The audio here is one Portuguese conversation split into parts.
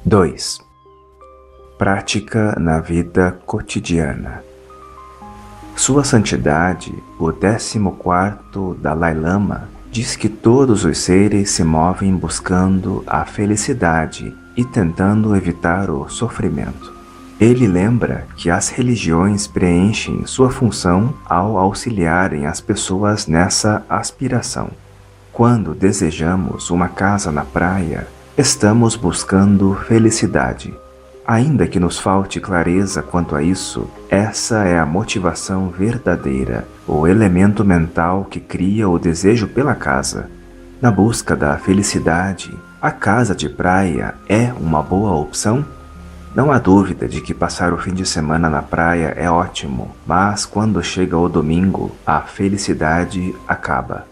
2. Prática na vida cotidiana. Sua Santidade, o 14º Dalai Lama, diz que todos os seres se movem buscando a felicidade e tentando evitar o sofrimento. Ele lembra que as religiões preenchem sua função ao auxiliarem as pessoas nessa aspiração. Quando desejamos uma casa na praia, estamos buscando felicidade. Ainda que nos falte clareza quanto a isso, essa é a motivação verdadeira, o elemento mental que cria o desejo pela casa. Na busca da felicidade, a casa de praia é uma boa opção? Não há dúvida de que passar o fim de semana na praia é ótimo, mas quando chega o domingo, a felicidade acaba.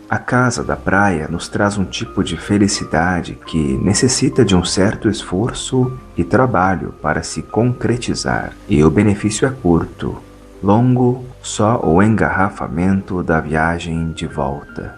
A casa da praia nos traz um tipo de felicidade que necessita de um certo esforço e trabalho para se concretizar, e o benefício é curto. Longo, só o engarrafamento da viagem de volta.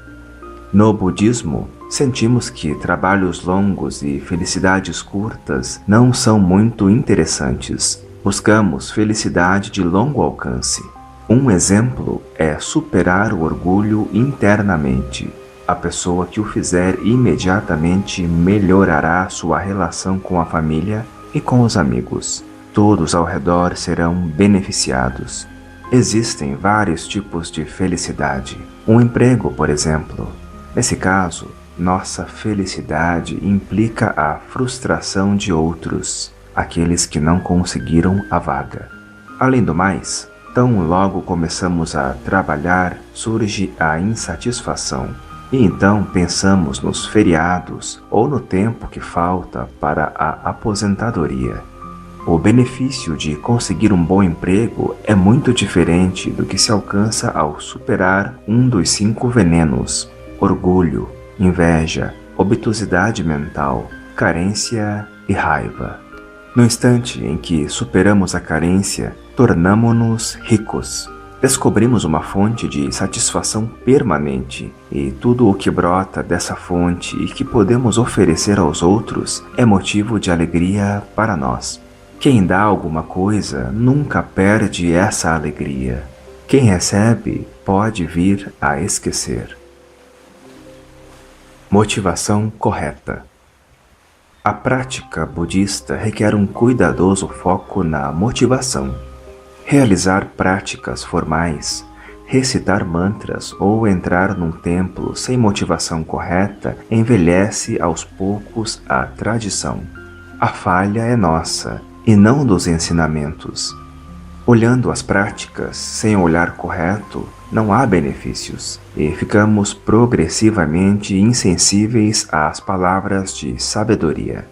No budismo, sentimos que trabalhos longos e felicidades curtas não são muito interessantes. Buscamos felicidade de longo alcance. Um exemplo é superar o orgulho internamente. A pessoa que o fizer imediatamente melhorará sua relação com a família e com os amigos. Todos ao redor serão beneficiados. Existem vários tipos de felicidade. Um emprego, por exemplo. Nesse caso, nossa felicidade implica a frustração de outros, aqueles que não conseguiram a vaga. Além do mais, tão logo começamos a trabalhar, surge a insatisfação. E então pensamos nos feriados ou no tempo que falta para a aposentadoria. O benefício de conseguir um bom emprego é muito diferente do que se alcança ao superar um dos 5 venenos: orgulho, inveja, obtusidade mental, carência e raiva. No instante em que superamos a carência, tornamo-nos ricos. Descobrimos uma fonte de satisfação permanente, e tudo o que brota dessa fonte e que podemos oferecer aos outros é motivo de alegria para nós. Quem dá alguma coisa nunca perde essa alegria. Quem recebe pode vir a esquecer. Motivação correta. A prática budista requer um cuidadoso foco na motivação. Realizar práticas formais, recitar mantras ou entrar num templo sem motivação correta envelhece aos poucos a tradição. A falha é nossa e não dos ensinamentos. Olhando as práticas sem o olhar correto, não há benefícios e ficamos progressivamente insensíveis às palavras de sabedoria.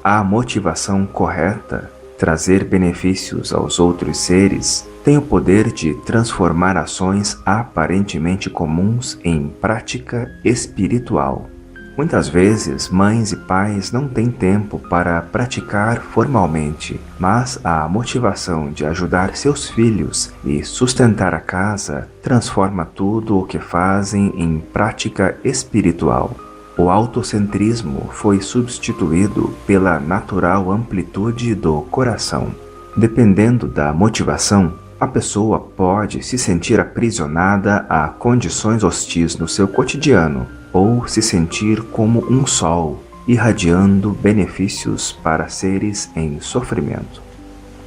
A motivação correta, trazer benefícios aos outros seres, tem o poder de transformar ações aparentemente comuns em prática espiritual. Muitas vezes, mães e pais não têm tempo para praticar formalmente, mas a motivação de ajudar seus filhos e sustentar a casa transforma tudo o que fazem em prática espiritual. O autocentrismo foi substituído pela natural amplitude do coração. Dependendo da motivação, a pessoa pode se sentir aprisionada a condições hostis no seu cotidiano, ou se sentir como um sol, irradiando benefícios para seres em sofrimento.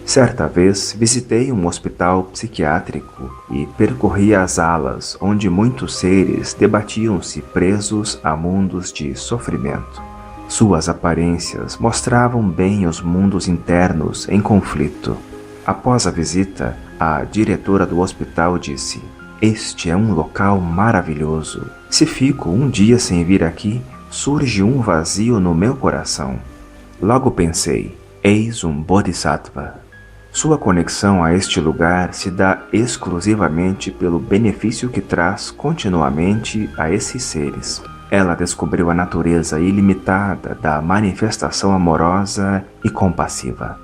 Certa vez visitei um hospital psiquiátrico e percorri as alas onde muitos seres debatiam-se presos a mundos de sofrimento. Suas aparências mostravam bem os mundos internos em conflito. Após a visita, a diretora do hospital disse: "Este é um local maravilhoso. Se fico um dia sem vir aqui, surge um vazio no meu coração." Logo pensei: eis um Bodhisattva. Sua conexão a este lugar se dá exclusivamente pelo benefício que traz continuamente a esses seres. Ela descobriu a natureza ilimitada da manifestação amorosa e compassiva.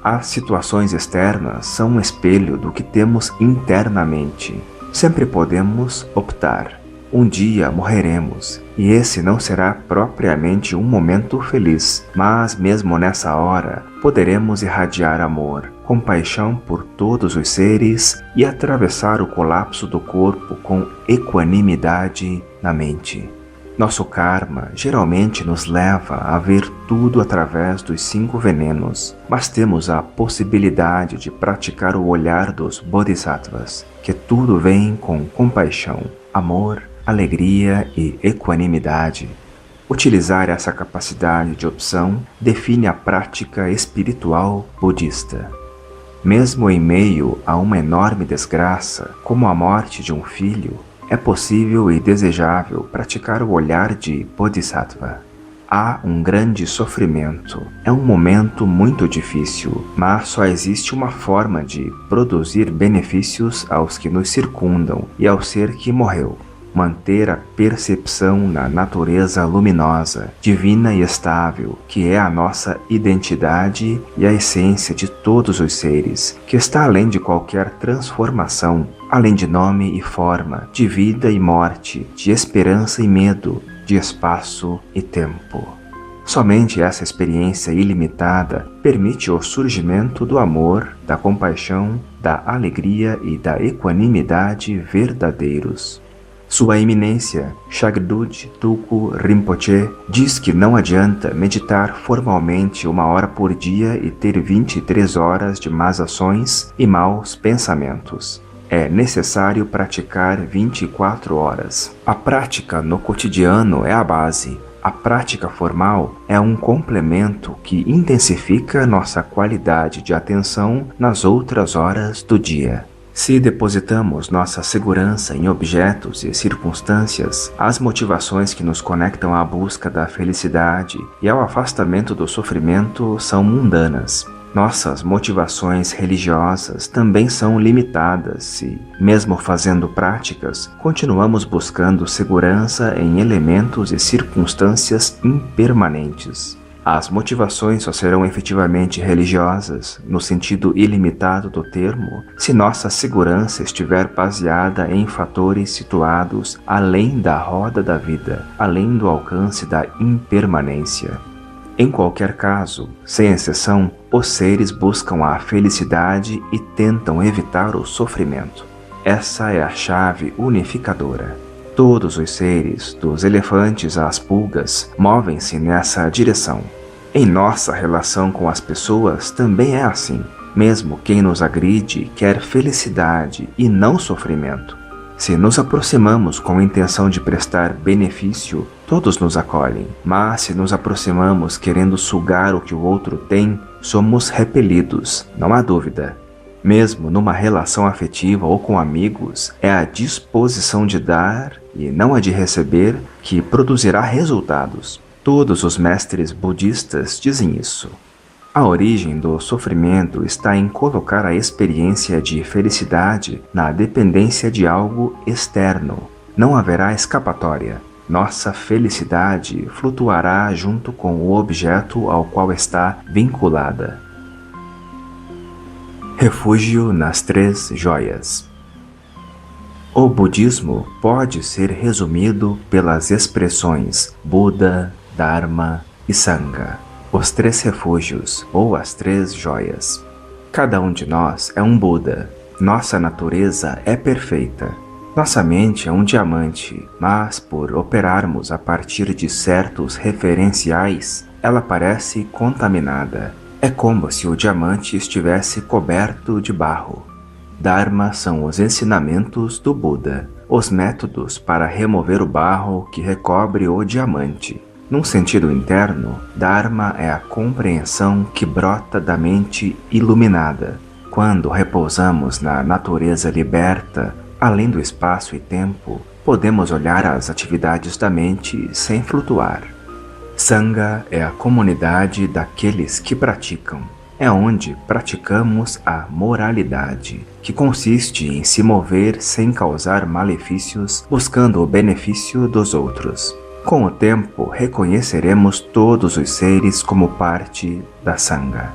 As situações externas são um espelho do que temos internamente. Sempre podemos optar. um dia morreremos, e esse não será propriamente um momento feliz, mas mesmo nessa hora poderemos irradiar amor, compaixão por todos os seres e atravessar o colapso do corpo com equanimidade na mente. Nosso karma geralmente nos leva a ver tudo através dos 5 venenos, mas temos a possibilidade de praticar o olhar dos Bodhisattvas, que tudo vem com compaixão, amor, alegria e equanimidade. Utilizar essa capacidade de opção define a prática espiritual budista. Mesmo em meio a uma enorme desgraça, como a morte de um filho, é possível e desejável praticar o olhar de Bodhisattva. Há um grande sofrimento. É um momento muito difícil, mas só existe uma forma de produzir benefícios aos que nos circundam e ao ser que morreu. Manter a percepção na natureza luminosa, divina e estável, que é a nossa identidade e a essência de todos os seres, que está além de qualquer transformação, além de nome e forma, de vida e morte, de esperança e medo, de espaço e tempo. Somente essa experiência ilimitada permite o surgimento do amor, da compaixão, da alegria e da equanimidade verdadeiros. Sua Eminência, Shagdud Tulku Rinpoche, diz que não adianta meditar formalmente 1 hora por dia e ter 23 horas de más ações e maus pensamentos. É necessário praticar 24 horas. A prática no cotidiano é a base. A prática formal é um complemento que intensifica nossa qualidade de atenção nas outras horas do dia. Se depositamos nossa segurança em objetos e circunstâncias, as motivações que nos conectam à busca da felicidade e ao afastamento do sofrimento são mundanas. Nossas motivações religiosas também são limitadas e, mesmo fazendo práticas, continuamos buscando segurança em elementos e circunstâncias impermanentes. As motivações só serão efetivamente religiosas, no sentido ilimitado do termo, se nossa segurança estiver baseada em fatores situados além da roda da vida, além do alcance da impermanência. Em qualquer caso, sem exceção, os seres buscam a felicidade e tentam evitar o sofrimento. Essa é a chave unificadora. Todos os seres, dos elefantes às pulgas, movem-se nessa direção. Em nossa relação com as pessoas também é assim. Mesmo quem nos agride quer felicidade e não sofrimento. Se nos aproximamos com a intenção de prestar benefício, todos nos acolhem. Mas se nos aproximamos querendo sugar o que o outro tem, somos repelidos, não há dúvida. Mesmo numa relação afetiva ou com amigos, é a disposição de dar e não a de receber que produzirá resultados. Todos os mestres budistas dizem isso. A origem do sofrimento está em colocar a experiência de felicidade na dependência de algo externo. Não haverá escapatória. Nossa felicidade flutuará junto com o objeto ao qual está vinculada. Refúgio nas 3 joias. O budismo pode ser resumido pelas expressões Buda, Dharma e Sangha, os 3 refúgios ou as 3 joias. Cada um de nós é um Buda. Nossa natureza é perfeita. Nossa mente é um diamante, mas por operarmos a partir de certos referenciais, ela parece contaminada. É como se o diamante estivesse coberto de barro. Dharma são os ensinamentos do Buda, os métodos para remover o barro que recobre o diamante. Num sentido interno, Dharma é a compreensão que brota da mente iluminada. Quando repousamos na natureza liberta, além do espaço e tempo, podemos olhar as atividades da mente sem flutuar. Sangha é a comunidade daqueles que praticam. É onde praticamos a moralidade, que consiste em se mover sem causar malefícios, buscando o benefício dos outros. Com o tempo, reconheceremos todos os seres como parte da Sangha.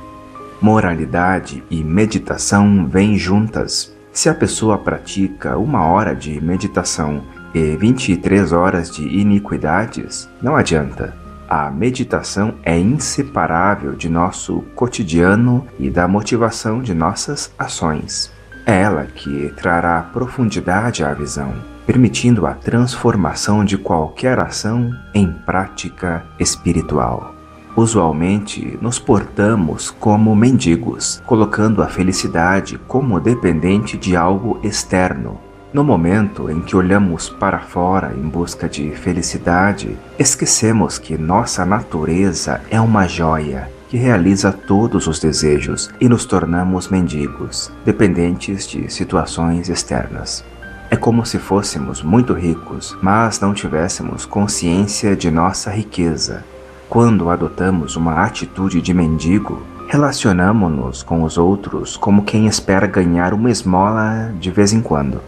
Moralidade e meditação vêm juntas. Se a pessoa pratica 1 hora de meditação e 23 horas de iniquidades, não adianta. A meditação é inseparável de nosso cotidiano e da motivação de nossas ações. É ela que trará profundidade à visão, permitindo a transformação de qualquer ação em prática espiritual. Usualmente, nos portamos como mendigos, colocando a felicidade como dependente de algo externo. No momento em que olhamos para fora em busca de felicidade, esquecemos que nossa natureza é uma joia que realiza todos os desejos e nos tornamos mendigos, dependentes de situações externas. É como se fôssemos muito ricos, mas não tivéssemos consciência de nossa riqueza. Quando adotamos uma atitude de mendigo, relacionamo-nos com os outros como quem espera ganhar uma esmola de vez em quando.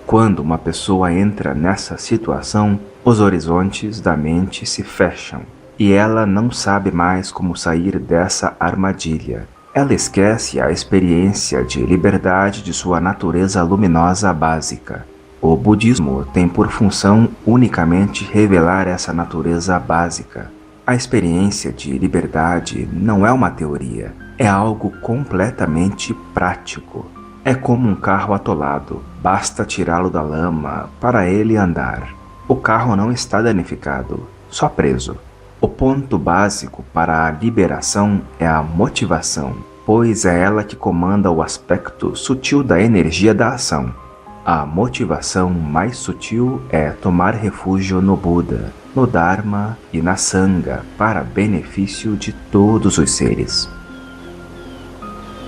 Quando uma pessoa entra nessa situação, os horizontes da mente se fecham e ela não sabe mais como sair dessa armadilha. Ela esquece a experiência de liberdade de sua natureza luminosa básica. O budismo tem por função unicamente revelar essa natureza básica. A experiência de liberdade não é uma teoria, é algo completamente prático. É como um carro atolado, basta tirá-lo da lama para ele andar. O carro não está danificado, só preso. O ponto básico para a liberação é a motivação, pois é ela que comanda o aspecto sutil da energia da ação. A motivação mais sutil é tomar refúgio no Buda, no Dharma e na Sangha para benefício de todos os seres.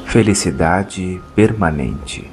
Felicidade permanente.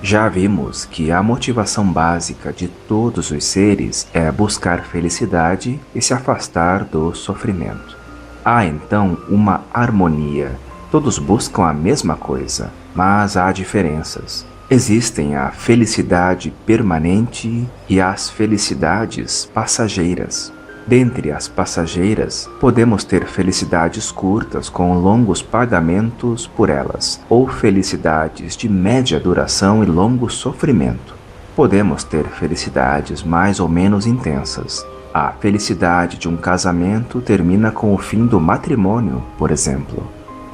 Já vimos que a motivação básica de todos os seres é buscar felicidade e se afastar do sofrimento. Há então uma harmonia. Todos buscam a mesma coisa, mas há diferenças. Existem a felicidade permanente e as felicidades passageiras. Dentre as passageiras, podemos ter felicidades curtas com longos pagamentos por elas, ou felicidades de média duração e longo sofrimento. Podemos ter felicidades mais ou menos intensas. A felicidade de um casamento termina com o fim do matrimônio, por exemplo.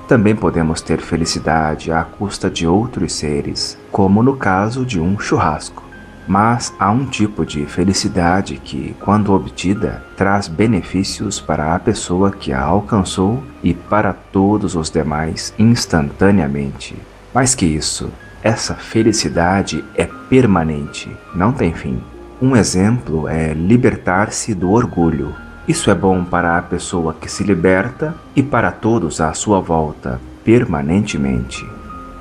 Também podemos ter felicidade à custa de outros seres, como no caso de um churrasco. Mas há um tipo de felicidade que, quando obtida, traz benefícios para a pessoa que a alcançou e para todos os demais instantaneamente. Mais que isso, essa felicidade é permanente, não tem fim. Um exemplo é libertar-se do orgulho. Isso é bom para a pessoa que se liberta e para todos à sua volta, permanentemente.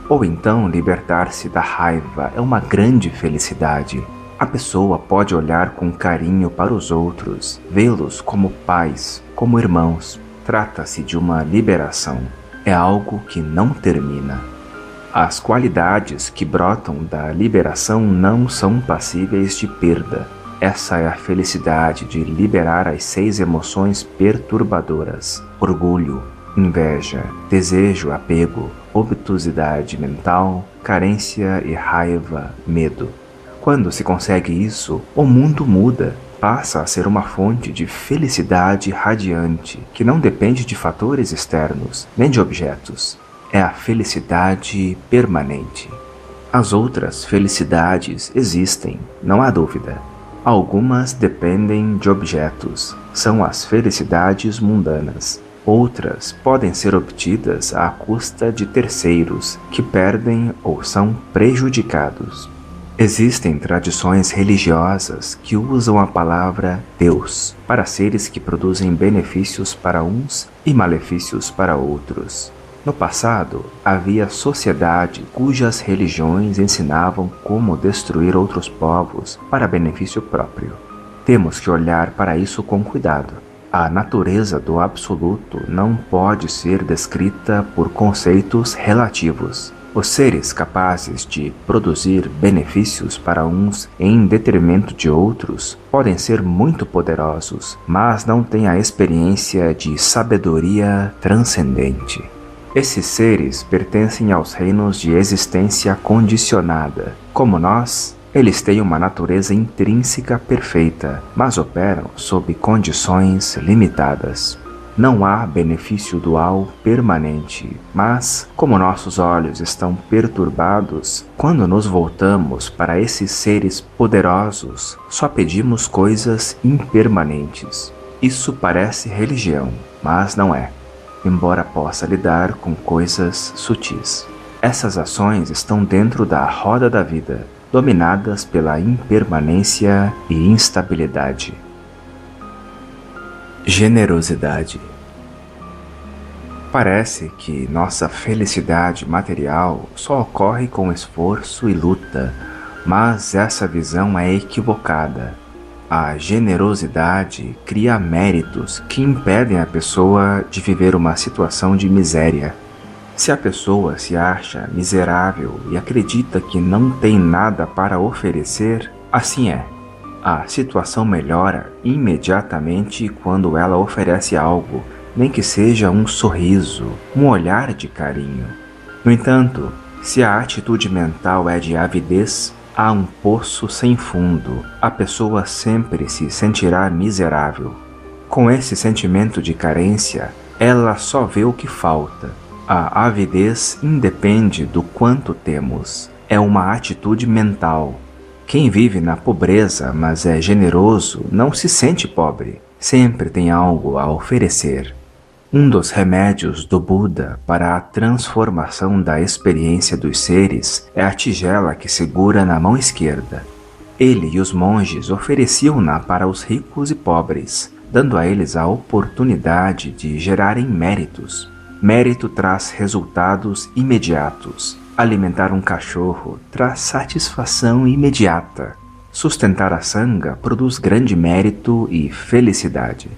Ou então libertar-se da raiva é uma grande felicidade. A pessoa pode olhar com carinho para os outros, vê-los como pais, como irmãos. Trata-se de uma liberação. É algo que não termina. As qualidades que brotam da liberação não são passíveis de perda. Essa é a felicidade de liberar as 6 emoções perturbadoras: orgulho, inveja, desejo, apego, obtusidade mental, carência e raiva, medo. Quando se consegue isso, o mundo muda, passa a ser uma fonte de felicidade radiante, que não depende de fatores externos, nem de objetos. É a felicidade permanente. As outras felicidades existem, não há dúvida. Algumas dependem de objetos, são as felicidades mundanas. Outras podem ser obtidas à custa de terceiros que perdem ou são prejudicados. Existem tradições religiosas que usam a palavra Deus para seres que produzem benefícios para uns e malefícios para outros. No passado, havia sociedades cujas religiões ensinavam como destruir outros povos para benefício próprio. Temos que olhar para isso com cuidado. A natureza do absoluto não pode ser descrita por conceitos relativos. Os seres capazes de produzir benefícios para uns em detrimento de outros podem ser muito poderosos, mas não têm a experiência de sabedoria transcendente. Esses seres pertencem aos reinos de existência condicionada. Como nós, Eles têm uma natureza intrínseca perfeita, mas operam sob condições limitadas. Não há benefício dual permanente, mas, como nossos olhos estão perturbados, quando nos voltamos para esses seres poderosos, só pedimos coisas impermanentes. Isso parece religião, mas não é, embora possa lidar com coisas sutis. Essas ações estão dentro da roda da vida, dominadas pela impermanência e instabilidade. Generosidade. Parece que nossa felicidade material só ocorre com esforço e luta, mas essa visão é equivocada. A generosidade cria méritos que impedem a pessoa de viver uma situação de miséria. Se a pessoa se acha miserável e acredita que não tem nada para oferecer, assim é. A situação melhora imediatamente quando ela oferece algo, nem que seja um sorriso, um olhar de carinho. No entanto, se a atitude mental é de avidez, há um poço sem fundo. A pessoa sempre se sentirá miserável. Com esse sentimento de carência, ela só vê o que falta. A avidez independe do quanto temos. É uma atitude mental. Quem vive na pobreza, mas é generoso, não se sente pobre. Sempre tem algo a oferecer. Um dos remédios do Buda para a transformação da experiência dos seres é a tigela que segura na mão esquerda. Ele e os monges ofereciam-na para os ricos e pobres, dando a eles a oportunidade de gerarem méritos. Mérito traz resultados imediatos. Alimentar um cachorro traz satisfação imediata. Sustentar a sanga produz grande mérito e felicidade.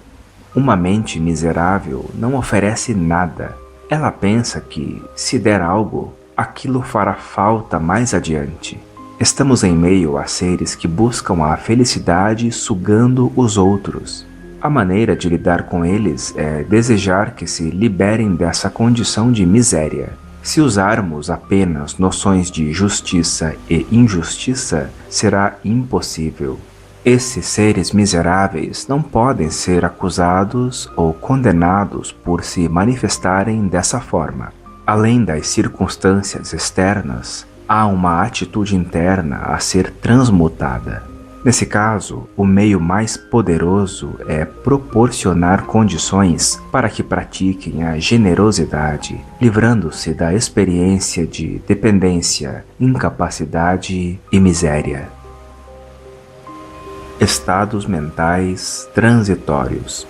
Uma mente miserável não oferece nada. Ela pensa que, se der algo, aquilo fará falta mais adiante. Estamos em meio a seres que buscam a felicidade sugando os outros. A maneira de lidar com eles é desejar que se liberem dessa condição de miséria. Se usarmos apenas noções de justiça e injustiça, será impossível. Esses seres miseráveis não podem ser acusados ou condenados por se manifestarem dessa forma. Além das circunstâncias externas, há uma atitude interna a ser transmutada. Nesse caso, o meio mais poderoso é proporcionar condições para que pratiquem a generosidade, livrando-se da experiência de dependência, incapacidade e miséria. Estados mentais transitórios.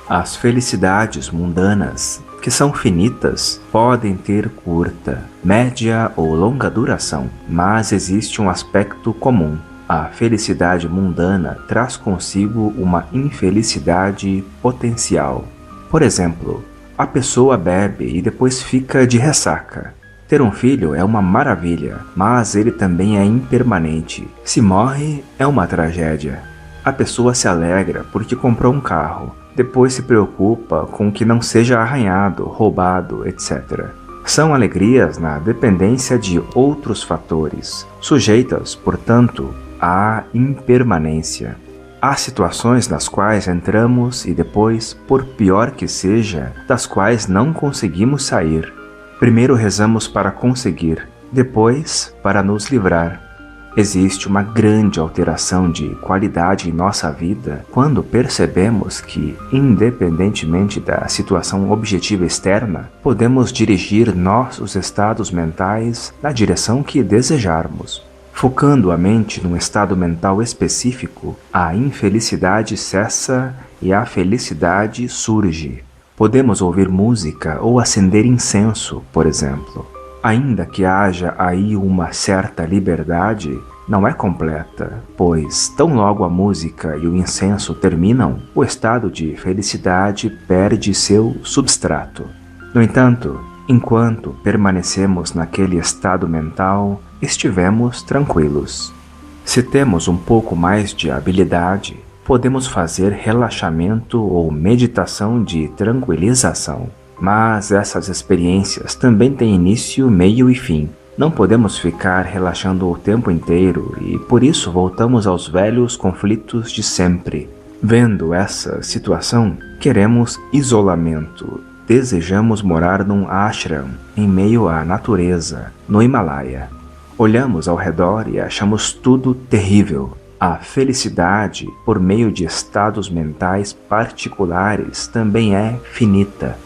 As felicidades mundanas, que são finitas, podem ter curta, média ou longa duração, mas existe um aspecto comum. A felicidade mundana traz consigo uma infelicidade potencial. Por exemplo, a pessoa bebe e depois fica de ressaca. Ter um filho é uma maravilha, mas ele também é impermanente. Se morre, é uma tragédia. A pessoa se alegra porque comprou um carro, depois se preocupa com que não seja arranhado, roubado, etc. São alegrias na dependência de outros fatores, sujeitas, portanto, à impermanência. Há situações nas quais entramos e depois, por pior que seja, das quais não conseguimos sair. Primeiro rezamos para conseguir, depois para nos livrar. Existe uma grande alteração de qualidade em nossa vida quando percebemos que, independentemente da situação objetiva externa, podemos dirigir nossos estados mentais na direção que desejarmos. Focando a mente num estado mental específico, a infelicidade cessa e a felicidade surge. Podemos ouvir música ou acender incenso, por exemplo. Ainda que haja aí uma certa liberdade, não é completa, pois tão logo a música e o incenso terminam, o estado de felicidade perde seu substrato. No entanto, enquanto permanecemos naquele estado mental, estivemos tranquilos. Se temos um pouco mais de habilidade, podemos fazer relaxamento ou meditação de tranquilização. Mas essas experiências também têm início, meio e fim. Não podemos ficar relaxando o tempo inteiro e por isso voltamos aos velhos conflitos de sempre. Vendo essa situação, queremos isolamento. Desejamos morar num ashram, em meio à natureza, no Himalaia. Olhamos ao redor e achamos tudo terrível. A felicidade, por meio de estados mentais particulares, também é finita.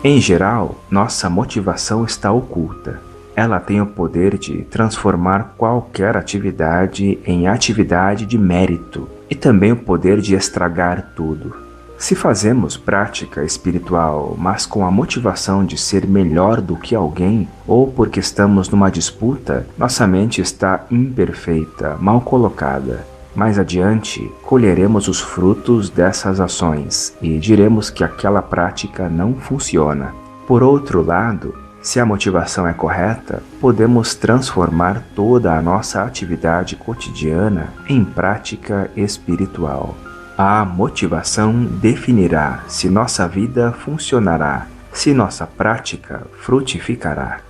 Em geral, nossa motivação está oculta. Ela tem o poder de transformar qualquer atividade em atividade de mérito e também o poder de estragar tudo. Se fazemos prática espiritual, mas com a motivação de ser melhor do que alguém, ou porque estamos numa disputa, nossa mente está imperfeita, mal colocada. Mais adiante, colheremos os frutos dessas ações e diremos que aquela prática não funciona. Por outro lado, se a motivação é correta, podemos transformar toda a nossa atividade cotidiana em prática espiritual. A motivação definirá se nossa vida funcionará, se nossa prática frutificará.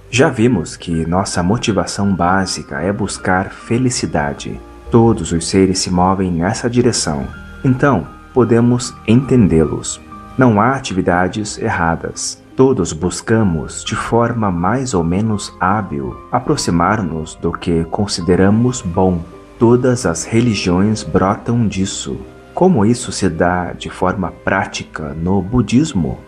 Já vimos que nossa motivação básica é buscar felicidade. Todos os seres se movem nessa direção, então podemos entendê-los. Não há atividades erradas. Todos buscamos, de forma mais ou menos hábil, aproximar-nos do que consideramos bom. Todas as religiões brotam disso. Como isso se dá de forma prática no budismo?